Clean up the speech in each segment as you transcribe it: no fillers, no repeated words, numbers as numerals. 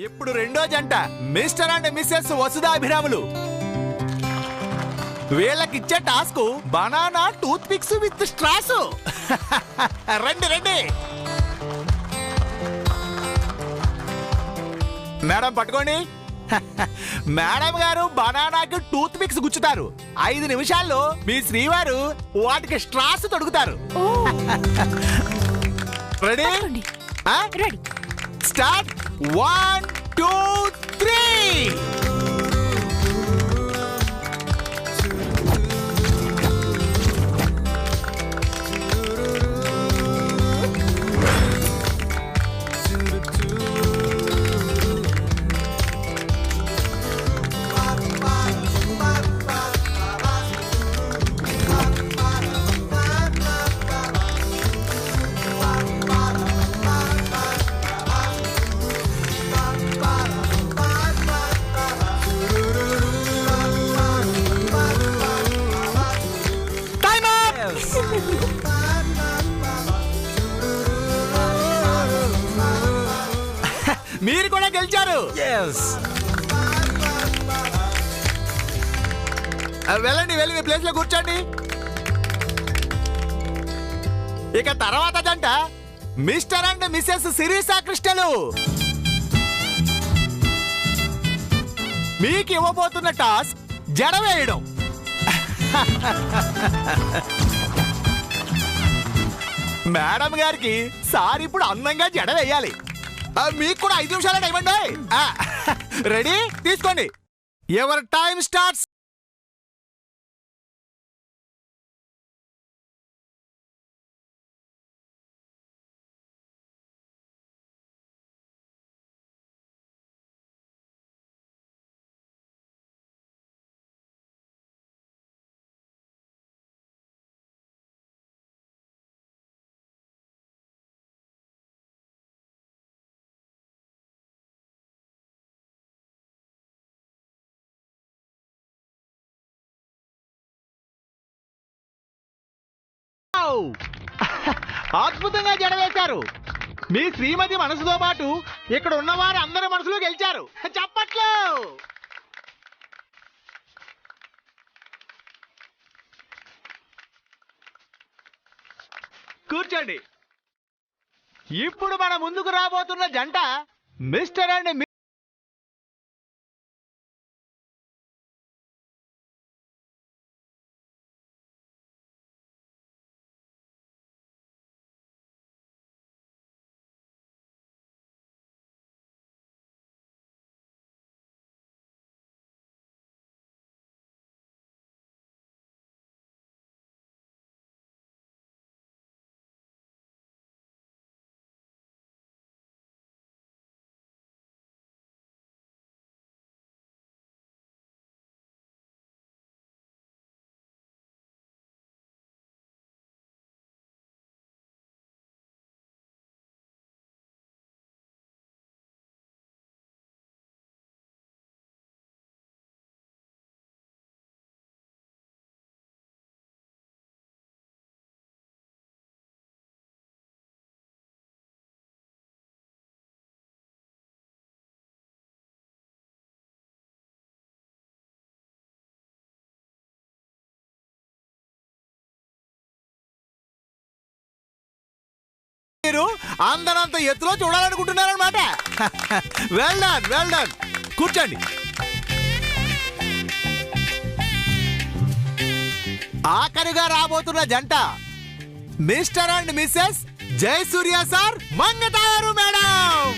ఇప్పుడు రెండో జంట మిస్టర్ అండ్ మిస్సెస్ వసుధాభిరాములు. వీళ్ళకిచ్చే task banana tooth picks with straws. రండి రండి మేడం, పట్టుకోండి. మేడం గారు బనానాకి టూత్ పిక్స్ గుచ్చుతారు. 5 నిమిషాల్లో మీ శ్రీవారు వాటికి స్ట్రాస్ తొడుగుతారు. రెడీ? రెడీ. స్టార్ట్. 1 2 3. మీరు కూడా గెలిచారు. వెళ్ళండి, వెళ్ళి మీ ప్లేస్ లో కూర్చోండి. ఇక తర్వాత జంట మిస్టర్ అండ్ మిస్సెస్ శిరీషా కృష్ణలు. మీకు ఇవ్వబోతున్న టాస్క్ జడ వేయడం. మేడం గారికి సార్ ఇప్పుడు అందంగా జడ వేయాలి. మీకు కూడా 5 నిమిషాలు టైం అండి. రెడీ? తీసుకోండి. Ever time starts. అద్భుతంగా జడవేశారు. మీ శ్రీమతి మనసుతో పాటు ఇక్కడ ఉన్నవారు అందరి మనసులో గెలిచారు. చప్పట్లు. కూర్చోండి. ఇప్పుడు మన ముందుకు రాబోతున్న జంట మిస్టర్ అండ్ మీరు అందరంత ఎత్తులో చూడాలనుకుంటున్నారనమాట. Well done, well done. కూర్చోండి. ఆఖరిగా రాబోతున్న జంట mister and missus Jayasurya sir Mangatayaru madam.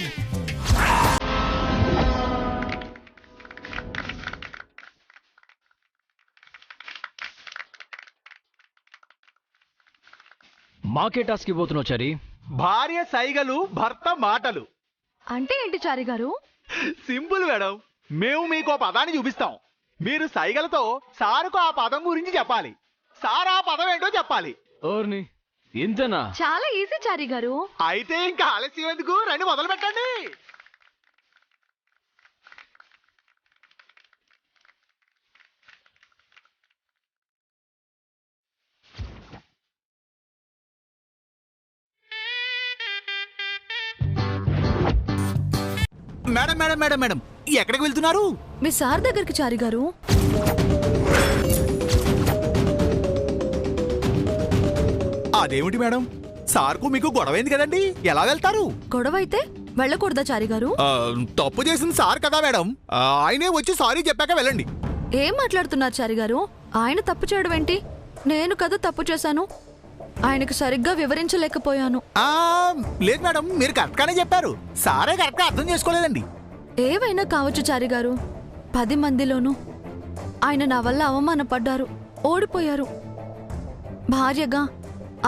మాకే టాస్క్ ఇవ్వబోతున్నావు చారి. భార్య సైగలు, భర్త మాటలు. అంటే ఏంటి చారి గారు? Simple madam. మేము మీకు ఆ పదాన్ని చూపిస్తాం. మీరు సైగలతో సారుకు ఆ పదం గురించి చెప్పాలి. సార్ ఆ పదం ఏంటో చెప్పాలి. ఓర్ని, ఇంతనా? చాలా ఈజీ చారి గారు. అయితే ఇంకా ఆలస్యం ఎందుకు? రండి, మొదలు పెట్టండి. మేడం మేడం మేడం మేడం ఎక్కడికి వెళ్తున్నారు? మీ సార్ దగ్గరికి చారి గారు. అదేమిటి మేడం, సార్కు మీకు గొడవైంది కదండి, ఎలా వెళ్తారు? గొడవ అయితే వెళ్ళకూడదా చారి గారు? తప్పు చేసింది సార్ కదా మేడం, ఆయనే వచ్చి సారీ చెప్పాక వెళ్ళండి. ఏం మాట్లాడుతున్నారు చారి గారు? ఆయన తప్పు చేయడం ఏంటి? నేను కదా తప్పు చేశాను. ఆయనకు సరిగ్గా వివరించలేకపోయాను. లేదు మేడం, మీరు కరెక్ట్ గానే చెప్పారు, సారే కరెక్ట్ గా అర్థం చేసుకోలేదండి. ఏవైనా కావచ్చు చారి గారు, 10 మందిలోనూ ఆయన నా వల్ల అవమానపడ్డారు, ఓడిపోయారు. భార్యగా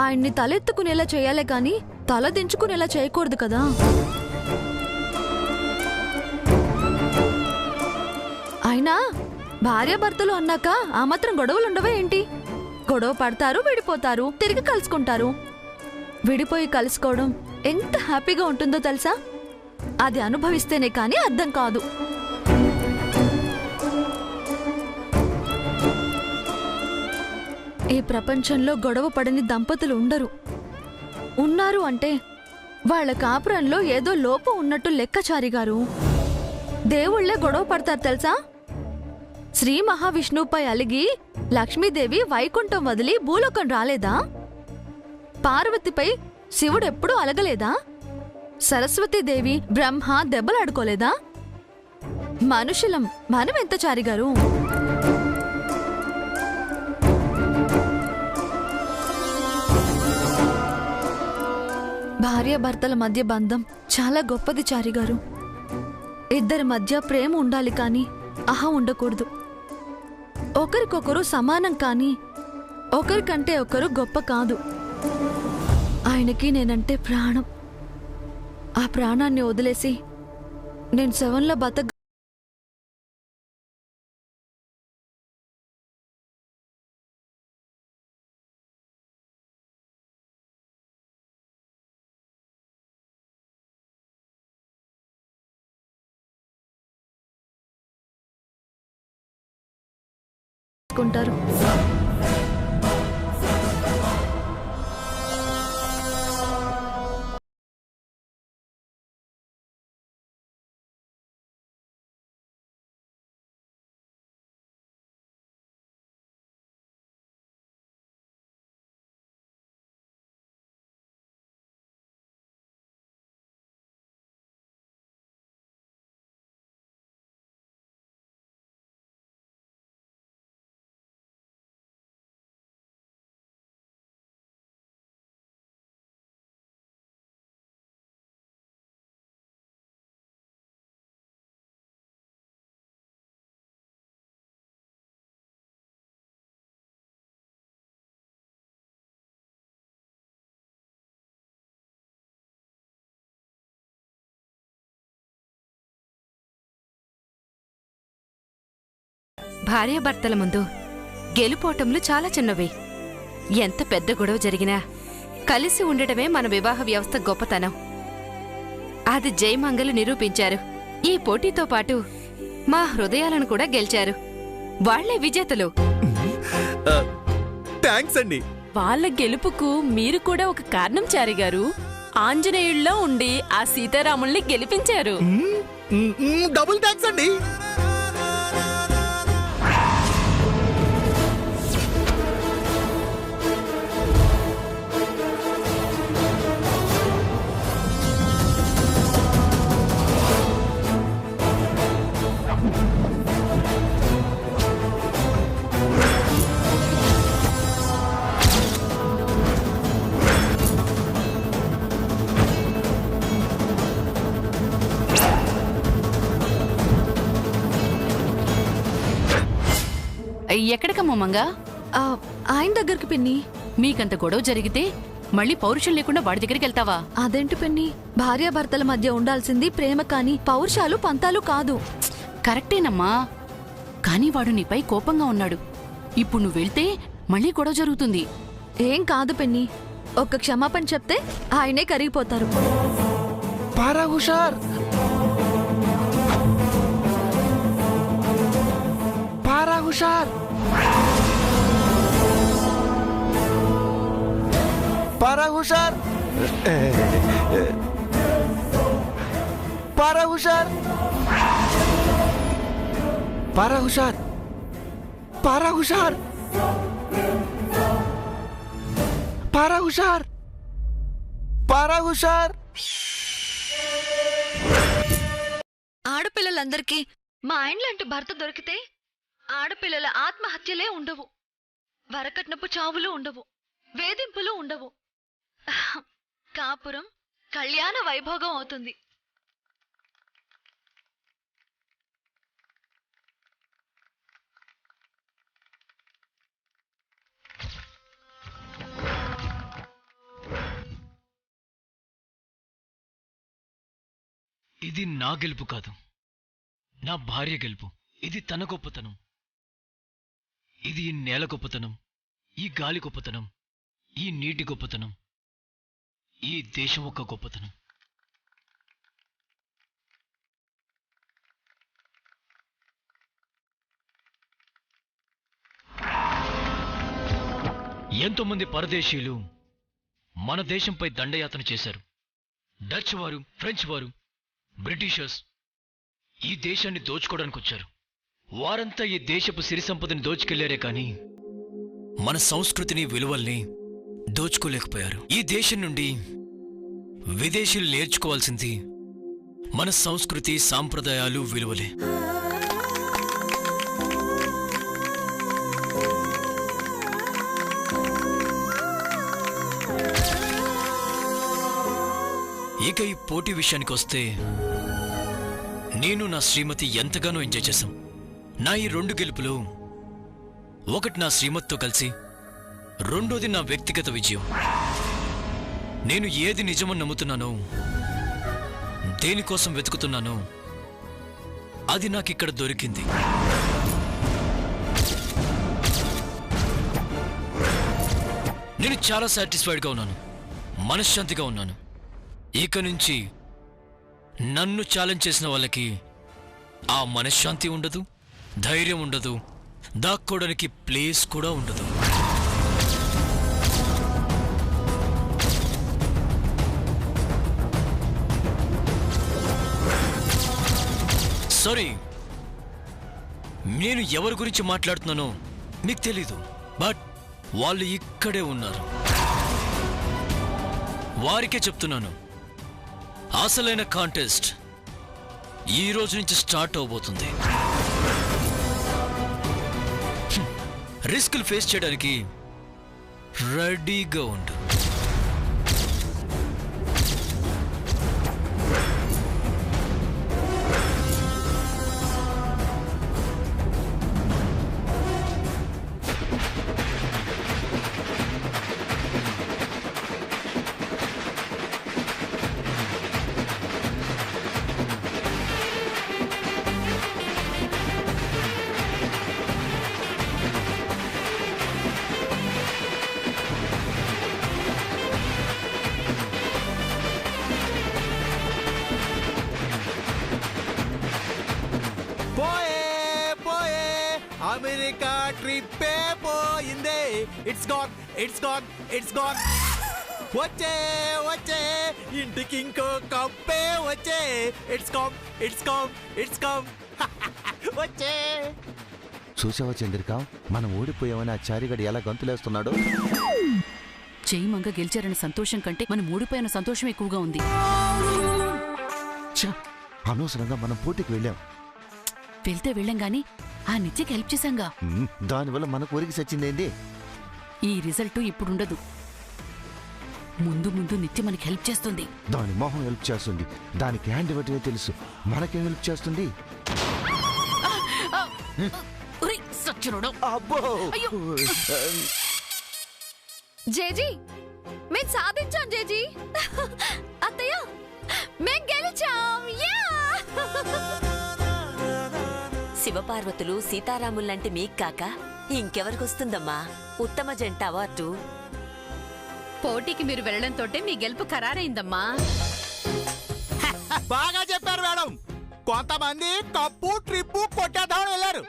ఆయన్ని తలెత్తుకునేలా చేయాలే కాని తల దించుకునేలా చేయకూడదు కదా. అయినా భార్యాభర్తలు అన్నాక ఆ మాత్రం గొడవలుండవే ఏంటి? గొడవ పడతారు, విడిపోతారు, తిరిగి కలుసుకుంటారు. విడిపోయి కలుసుకోవడం ఎంత హ్యాపీగా ఉంటుందో తెలుసా? అది అనుభవిస్తేనే కానీ అర్థం కాదు. ఈ ప్రపంచంలో గొడవ పడని దంపతులు ఉండరు. ఉన్నారు అంటే వాళ్ళ కాపురంలో ఏదో లోపం ఉన్నట్టు లెక్కచారి గారు. దేవుళ్లే గొడవ పడతారు తెలుసా? శ్రీ మహావిష్ణువుపై అలిగి లక్ష్మీదేవి వైకుంఠం వదిలి భూలోకం రాలేదా? పార్వతిపై శివుడెప్పుడూ అలగలేదా? సరస్వతీదేవి బ్రహ్మ దెబ్బలాడుకోలేదా? మనుషులం మనం ఎంత చారిగారు? భార్యాభర్తల మధ్య బంధం చాలా గొప్పది చారిగారు. ఇద్దరి మధ్య ప్రేమ ఉండాలి కానీ అహం ఉండకూడదు. ఒకరికొకరు సమానం కానీ ఒకరికంటే ఒకరు గొప్ప కాదు. ఆయనకి నేనంటే ప్రాణం. ఆ ప్రాణాన్ని వదిలేసి నేను శవంలో బతుకుంటారు. భార్యాభర్తల ముందు గెలుపోటములు చాలా చిన్నవి. ఎంత పెద్ద గొడవ జరిగినా కలిసి ఉండటమే మన వివాహ వ్యవస్థ గొప్పతనం. అది జయమంగలు నిరూపించారు. ఈ పోటీతో పాటు మా హృదయాలను కూడా గెలిచారు. వాళ్లే విజేతలు. థాంక్స్ అండి. వాళ్ళ గెలుపుకు మీరు కూడా ఒక కారణం చారిగారు. ఆంజనేయుల్లో ఉండి ఆ సీతారాముల్ని గెలిపించారు. డబుల్ థాంక్స్ అండి. ఎక్కడికమ్మా మంగా? ఆయన దగ్గరికి పిన్ని. మీకంత గొడవ జరిగితే మళ్ళీ పౌరుషం లేకుండా వాడి దగ్గరికి వెళ్తావా? అదేంటి పిన్ని, భార్యాభర్తల మధ్య ఉండాల్సింది ప్రేమ కాని పౌరుషాలు పంతాలు కాదు. కరెక్టేనమ్మా, కానీ వాడు నీపై కోపంగా ఉన్నాడు. ఇప్పుడు నువ్వు వెళ్తే మళ్ళీ గొడవ జరుగుతుంది. ఏం కాదు పిన్ని, ఒక్క క్షమాపణ చెప్తే ఆయనే కరిగిపోతారు. పారా హుషార్, పారా హుషార్, పారా హుషార్, పారా హుషార్, పారా హుషార్, పారా హుషార్, పారా హుషార్, పారా హుషార్. ఆడపిల్లలందరికీ మా ఆయన లాంటి భర్త దొరికితే ఆడపిల్లల ఆత్మహత్యలే ఉండవు, వరకట్నపు చావులు ఉండవు, వేధింపులు ఉండవు. కాపురం కళ్యాణ వైభోగం అవుతుంది. ఇది నా గెలుపు కాదు, నా భార్య గెలుపు. ఇది తన గొప్పతనం. ఇది ఈ నేల గొప్పతనం, ఈ గాలి గొప్పతనం, ఈ నీటి గొప్పతనం, ఈ దేశం యొక్క గొప్పతనం. ఎంతోమంది పరదేశీయులు మన దేశంపై దండయాత్ర చేశారు. డచ్ వారు, ఫ్రెంచ్ వారు, బ్రిటిషర్స్ ఈ దేశాన్ని దోచుకోవడానికి వచ్చారు. వారంతా ఈ దేశపు సిరి సంపదని దోచుకెళ్లారే కానీ మన సంస్కృతిని, విలువల్ని దోచుకోలేకపోయారు. ఈ దేశం నుండి విదేశీయులు నేర్చుకోవాల్సింది మన సంస్కృతి, సాంప్రదాయాలు, విలువలే. ఇక ఈ పోటీ విషయానికి వస్తే నేను నా శ్రీమతి ఎంతగానో ఎంజాయ్ చేశాం. నా ఈ 2 గెలుపులు, ఒకటి నా శ్రీమతితో కలిసి, రెండోది నా వ్యక్తిగత విజయం. నేను ఏది నిజమని నమ్ముతున్నానో, దేనికోసం వెతుకుతున్నానో అది నాకిక్కడ దొరికింది. నేను చాలా సాటిస్ఫైడ్గా ఉన్నాను, మనశ్శాంతిగా ఉన్నాను. ఇక నుంచి నన్ను ఛాలెంజ్ చేసిన వాళ్ళకి ఆ మనశ్శాంతి ఉండదు, ధైర్యం ఉండదు, దాక్కోవడానికి ప్లేస్ కూడా ఉండదు. సారీ, నేను ఎవరి గురించి మాట్లాడుతున్నానో మీకు తెలీదు, బట్ వాళ్ళు ఇక్కడే ఉన్నారు. వారికే చెప్తున్నాను, అసలైన కాంటెస్ట్ ఈ రోజు నుంచి స్టార్ట్ అవబోతుంది. రిస్క్లు ఫేస్ చేయడానికి రెడీగా ఉండు. అమెరికా ట్రిప్పే పోయిందే. It's gone, it's gone, it's gone. వచ్చే వచ్చే ఇంటికి ఇంకో కప్పే వచ్చే. It's come, it's come, it's come. వచ్చే. చూసావా చంద్రిక, మనం ఓడిపోయామని ఆ చారిగడి ఎలా గంతులేస్తున్నాడు. జయమంగ గెలిచారన్న సంతోషం కంటే మనం ఓడిపోయిన సంతోషం ఎక్కువగా ఉంది. అనవసరంగా మనం పోటీకి వెళ్ళాం. వెళ్తే వెళ్ళాం గాని ఆ నిత్యకి హెల్ప్ చేశాంగా. దానివల్ల మనకు ఒరిగి సచ్చిందేంటి? ఈ రిజల్ట్ ఇప్పుడుండదు, ముందు ముందు నిత్య మనకి హెల్ప్ చేస్తుంది. దాని మొహం హెల్ప్ చేస్తుంది, దానికి హ్యాండ్ ఇవ్వటమే తెలుసు. మనకేం హెల్ప్ చేస్తుంది? అబ్బో, జేజీ మేము సాధించాం. జేజీ అత్తయ్య మేము గెలిచాం. శివపార్వతులు, సీతారాముల్లాంటి మీకు కాక ఇంకెవరికొస్తుందమ్మా ఉత్తమ జంట అవార్డు? పోటీకి మీరు వెళ్లడంతో మీ గెలుపు ఖరారైందమ్మా. బాగా చెప్పారు మేడం. కొంతమంది కప్పు ట్రిప్పు కొట్టేద్దామని వెళ్ళారు.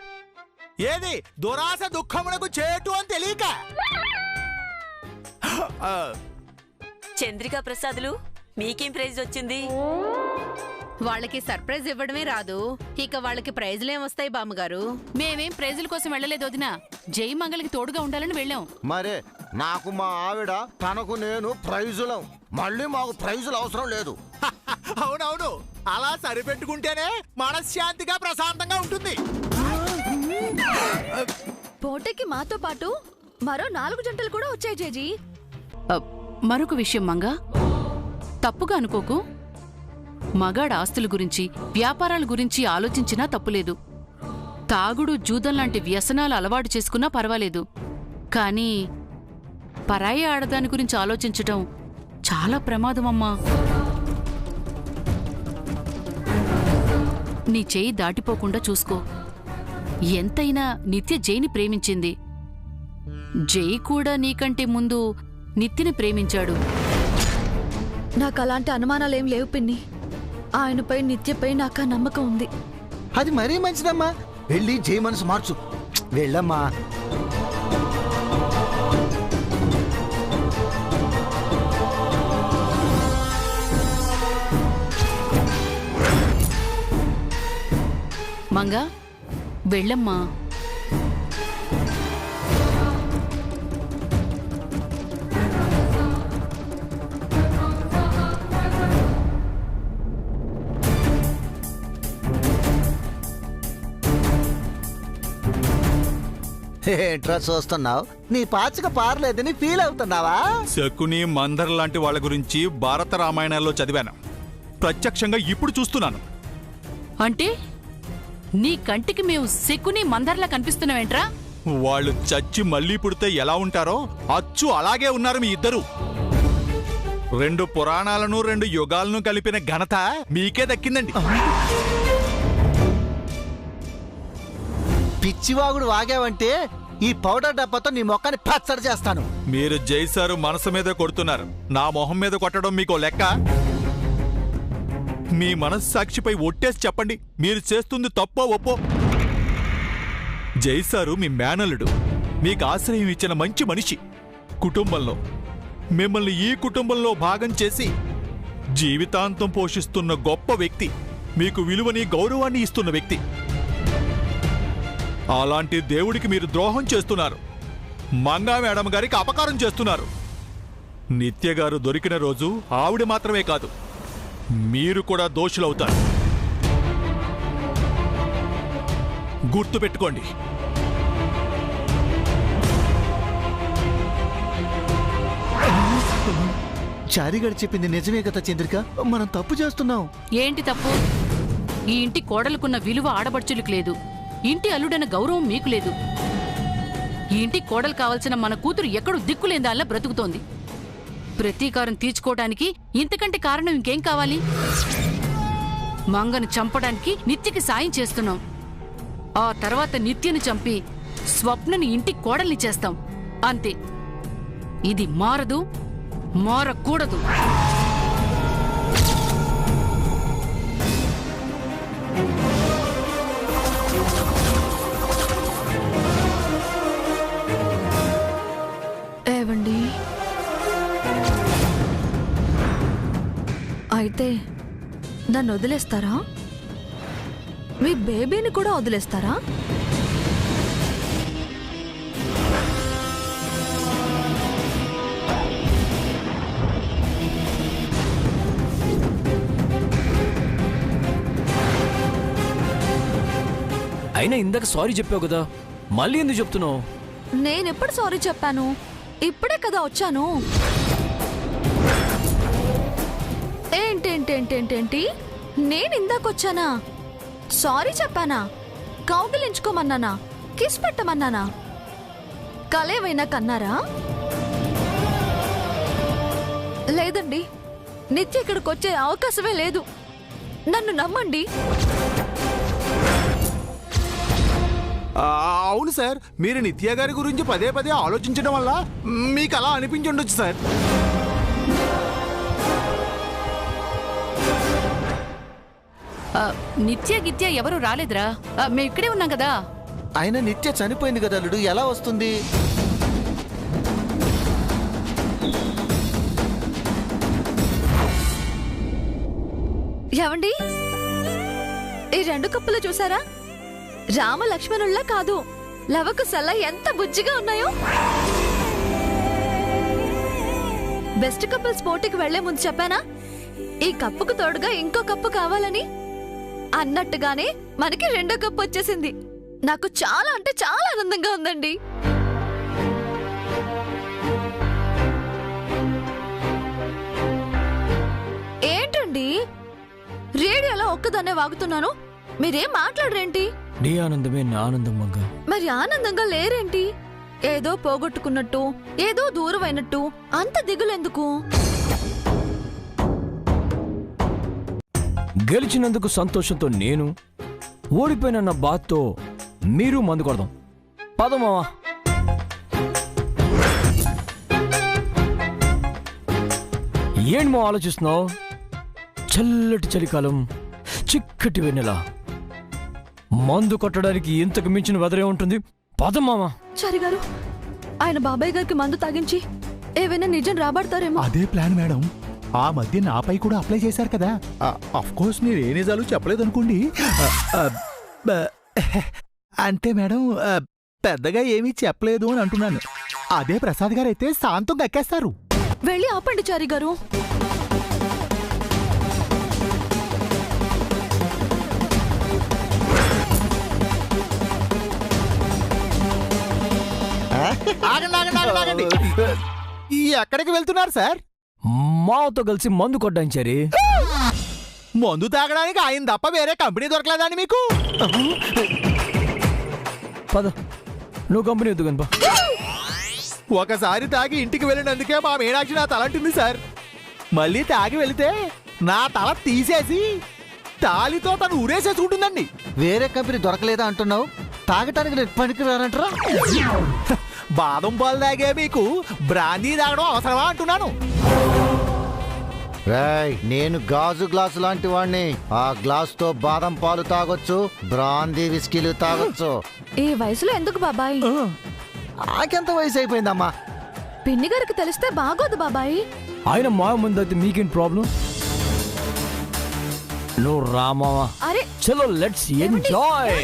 ఏది దురాశ దుఃఖమునకు చేటు అని తెలియక. చంద్రికా ప్రసాదులు, మీకేం ప్రైజ్ వచ్చింది? వాళ్ళకి సర్ప్రైజ్ ఇవ్వడమే రాదు, ఇక వాళ్ళకి ప్రైజ్లేమొస్తాయి బామ్మగారు? మేమేం ప్రైజుల కోసం వెళ్ళలేదు వదినా, జై మంగళకి తోడుగా ఉండాలని వెళ్ళాం. మరే నాకు మా ఆవిడ, తనకు నేను ప్రైజులం. మళ్ళీ మాకు ప్రైజులు అవసరం లేదు. అవునవును, అలా సరిపెట్టుకుంటేనే మనశ్శాంతిగా ప్రశాంతంగా ఉంటుంది. పోటీకి మాతో పాటు మరో 4 జంటలు కూడా వచ్చాయి జేజీ. మరొక విషయం మంగా, తప్పుగా అనుకోకు. మగాడ ఆస్తుల గురించి, వ్యాపారాల గురించి ఆలోచించినా తప్పులేదు. తాగుడు, జూదం లాంటి వ్యసనాలు అలవాటు చేసుకున్నా పర్వాలేదు. కానీ పరాయి ఆడదాని గురించి ఆలోచించటం చాలా ప్రమాదమమ్మా. నీ చేయి దాటిపోకుండా చూసుకో. ఎంతైనా నిత్య జైని ప్రేమించింది. జై కూడా నీకంటే ముందు నిత్యని ప్రేమించాడు. నాకు అలాంటి అనుమానాలేం లేవు పిన్ని. ఆయనపై నిత్యపై నాకు నమ్మకం ఉంది. అది మరీ మంచిదమ్మా. వెళ్ళి జై మనసు మార్చు. వెళ్ళమ్మా. మంగా వెళ్ళమ్మా. ఏంట్రా చూస్తున్నావు? నీ పాచిక పారలేదని ఫీల్ అవుతున్నావా? శకుని, మందర్ లాంటి వాళ్ళ గురించి భారత రామాయణాల్లో చదివాను. ప్రత్యక్షంగా ఇప్పుడు చూస్తున్నాను. అంటే నీ కంటికి మేము శకుని మందర్లా కనిపిస్తున్నావేంట్రా? వాళ్ళు చచ్చి మళ్ళీ పుడితే ఎలా ఉంటారో అచ్చు అలాగే ఉన్నారు మీ ఇద్దరు. 2 పురాణాలను 2 యుగాలను కలిపిన ఘనత మీకే దక్కిందండి. పిచ్చివాగుడు వాగావంటే ఈ పౌడర్ డబ్బాతో నీ మొక్కని పచ్చడి చేస్తాను. మీరు జైసారు మనసు మీద కొడుతున్నారు, నా మొహం మీద కొట్టడం మీకు లెక్క? మీ మనస్సాక్షిపై ఒట్టేసి చెప్పండి, మీరు చేస్తుంది తప్పో ఒప్పో. జైసారు మీ మేనల్లుడు, మీకు ఆశ్రయం ఇచ్చిన మంచి మనిషి. కుటుంబంలో మిమ్మల్ని ఈ కుటుంబంలో భాగం చేసి జీవితాంతం పోషిస్తున్న గొప్ప వ్యక్తి, మీకు విలువని గౌరవాన్ని ఇస్తున్న వ్యక్తి. అలాంటి దేవుడికి మీరు ద్రోహం చేస్తున్నారు. మంగా మేడం గారికి అపకారం చేస్తున్నారు. నిత్య గారు దొరికిన రోజు ఆవిడ మాత్రమే కాదు, మీరు కూడా దోషులవుతారు. గుర్తుపెట్టుకోండి. చారిగాడు చెప్పింది నిజమే కదా చంద్రిక? మనం తప్పు చేస్తున్నాం. ఏంటి తప్పు? ఈ ఇంటి కోడలుకున్న విలువ ఆడబడుచులకు లేదు. ఇంటి అల్లుడన్న గౌరవం మీకు లేదు. ఈ ఇంటి కోడలు కావాల్సిన మన కూతురు ఎక్కడో దిక్కులేందాల్లా బ్రతుకుతోంది. ప్రతీకారం తీర్చుకోవడానికి ఇంతకంటే కారణం ఇంకేం కావాలి? మంగను చంపడానికి నిత్యకి సాయం చేస్తున్నాం. ఆ తర్వాత నిత్యను చంపి స్వప్నని ఇంటి కోడల్ని చేస్తాం. అంతే. ఇది మారదు, మారకూడదు. ఏవండి, అయితే నన్ను వదిలేస్తారా? మీ బేబీని కూడా వదిలేస్తారా? అయినా ఇందాక సారీ చెప్పావు కదా, మళ్ళీ ఎందుకు చెప్తున్నావు? నేనెప్పుడు సారీ చెప్పాను? ఇప్పుడే కదా వచ్చాను. ఏంటేంటేంటేంటేంటి? నేను ఇందాకొచ్చానా? సారీ చెప్పానా? కౌగిలించుకోమన్నానా? కిస్ పెట్టమన్నానా? కలేవైనా కన్నారా? లేదండి, నిత్య ఇక్కడికి వచ్చే అవకాశమే లేదు. నన్ను నమ్మండి. అవును సార్, మీరు నిత్య గారి గురించి పదే పదే ఆలోచించడం వల్ల మీకు అలా అనిపించుండొచ్చు సార్. నిత్య గిత్య ఎవరు రాలేదురా, మేము ఇక్కడే ఉన్నాం కదా. ఆయన నిత్య చనిపోయింది కదా అల్లుడు, ఎలా వస్తుంది? ఏవండి, ఈ 2 కప్పులు చూసారా? రామ లక్ష్మణుల్లా కాదు, లవకుశల్లా ఎంత బుజ్జిగా ఉన్నాయో. బెస్ట్ కపుల్స్ పోటీకి వెళ్లే ముందు చెప్పానా ఈ కప్పుకు తోడుగా ఇంకో కప్పు కావాలని? అన్నట్టుగానే మనకి 2వ కప్పు వచ్చేసింది. నాకు చాలా అంటే చాలా ఆనందంగా ఉందండి. ఏంటండి రేడియోలో ఒక్కదాన్నే వాగుతున్నాను, మీరేం మాట్లాడరేంటి? నీ ఆనందమే నా ఆనందం మంగా. మరి ఆనందంగా లేరేంటి? ఏదో పోగొట్టుకున్నట్టు, ఏదో దూరమైనట్టు అంత దిగులెందుకు? గెలిచినందుకు సంతోషంతో నేను, ఓడిపోయిన నా బాధతో మీరు మందు కొడదాం. పదమావా. ఏంటి మా ఆలోచిస్తున్నావు? చల్లటి చలికాలం, చిక్కటి వెన్నెల, మందు కొట్టడానికి ఇంతకు మించిన వెదరే ఉంటుంది. పదమామా. చారి గారు, ఆయన బాబాయ్ గారికి మందు తాగించి ఏవైనా నిజం రాబడతారేమో. అదే ప్లాన్ మేడం. ఆ మధ్య నాపై కూడా అప్లై చేశారు కదా. అఫ్ కోర్స్ మీరు ఏ నిజాలు చెప్పలేదు అనుకోండి. అంటే మేడం పెద్దగా ఏమీ చెప్పలేదు అని అంటున్నాను. అదే ప్రసాద్ గారు అయితే శాంతం దక్కేస్తారు. వెళ్ళి ఆపండి చారి గారు. ఎక్కడికి వెళ్తున్నారు సార్? మాతో కలిసి మందు కొట్టాంచారి. మందు తాగడానికి ఆయన తప్ప వేరే కంపెనీ దొరకలేదండి మీకు? పద, నువ్వు కంపెనీ వద్దు కనుప. ఒకసారి తాగి ఇంటికి వెళ్ళినందుకే మా మీనాక్షి నా తలంటుంది సార్. మళ్ళీ తాగి వెళితే నా తల తీసేసి తాలితో తను ఊరేసేసుకుంటుందండి. వేరే కంపెనీ దొరకలేదా అంటున్నావు? తాగటానికి నేను పనికి రానంటరా? బాదం పాలు తాగే మీకు బ్రాందీ తాగడం అవసరమా అంటున్నాను. నేను గాజు గ్లాసు లాంటి వాడిని. ఆ గ్లాస్ తో బాదం పాలు తాగొచ్చు, బ్రాందీ విస్కీలు తాగొచ్చు. ఈ వయసులో ఎందుకు బాబాయ్? నాకెంత వయసు అయిపోయిందమ్మా? పిన్ని గారికి తెలిస్తే బాగోదు బాబాయ్. ఆయన మా ముందు అయితే మీకేం ప్రాబ్లం? నువ్వు రామావా. అరే చలో లెట్స్ ఎంజాయ్.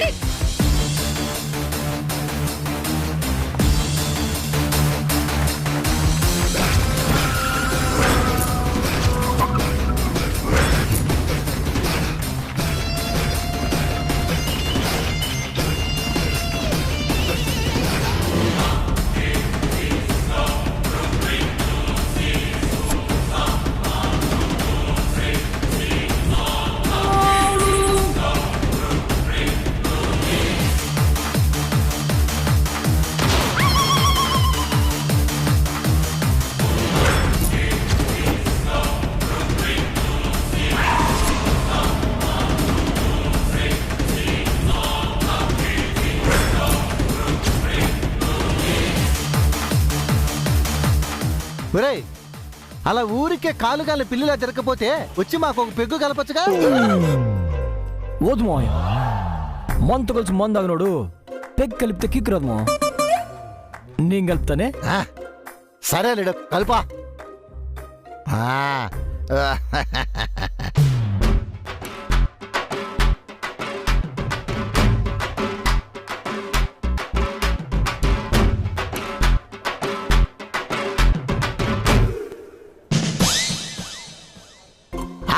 అలా ఊరికే కాలుగాలి పిల్లిలా తిరగకపోతే వచ్చి మాకు ఒక పెగ్గు కలపచ్చుగా? ఓదు మాయ, మంతు కలిసి మందాగనోడు పెగ్ కలిపితే కిక్ రాదు మా. నేను కలుపుతానే. సరే లేడు కలుపా.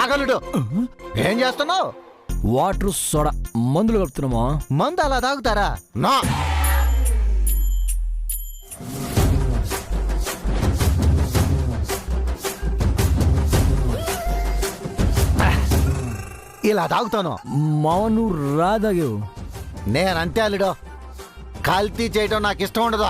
ఆగలుడు, ఏం చేస్తున్నావు? వాటర్ సోడా మందులు కలుపుతున్నామా. మందు అలా తాగుతారా? నా ఇలా తాగుతాను. మాను రాదాగేవు. నేనంతే అల్లుడు, కల్తీ చేయటం నాకు ఇష్టం ఉండదు.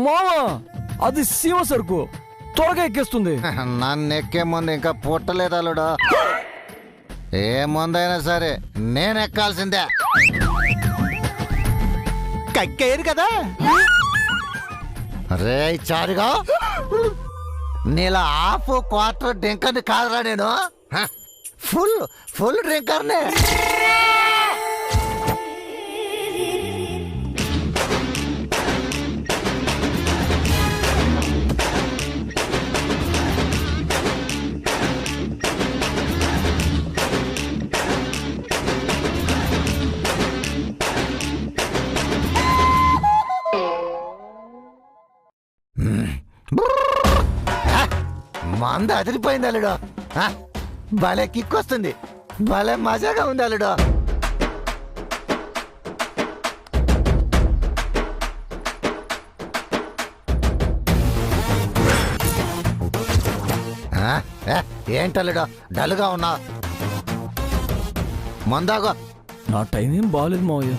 మావా, అది సీమ సరుకు, త్వరగా ఎక్కేస్తుంది. నన్ను ఎక్కే ముందు ఇంకా పుట్టలేదు అల్లుడు. ఏ ముందైనా సరే నేను ఎక్కాల్సిందే. కక్కేరు కదా. రే చారుగా, నీలా హాఫ్ క్వార్టర్ డ్రింకర్ని కాదురా నేను. ఫుల్ ఫుల్ డ్రింకర్నే. మంద అదిరిపోయింది అల్లుడు. భలే కిక్ వస్తుంది, భలే మజాగా ఉంది అల్లుడు. ఏంటల్లుడు డల్గా ఉన్నా? మందాగో. నా టైం ఏం బాగాలేదు మావయ్య.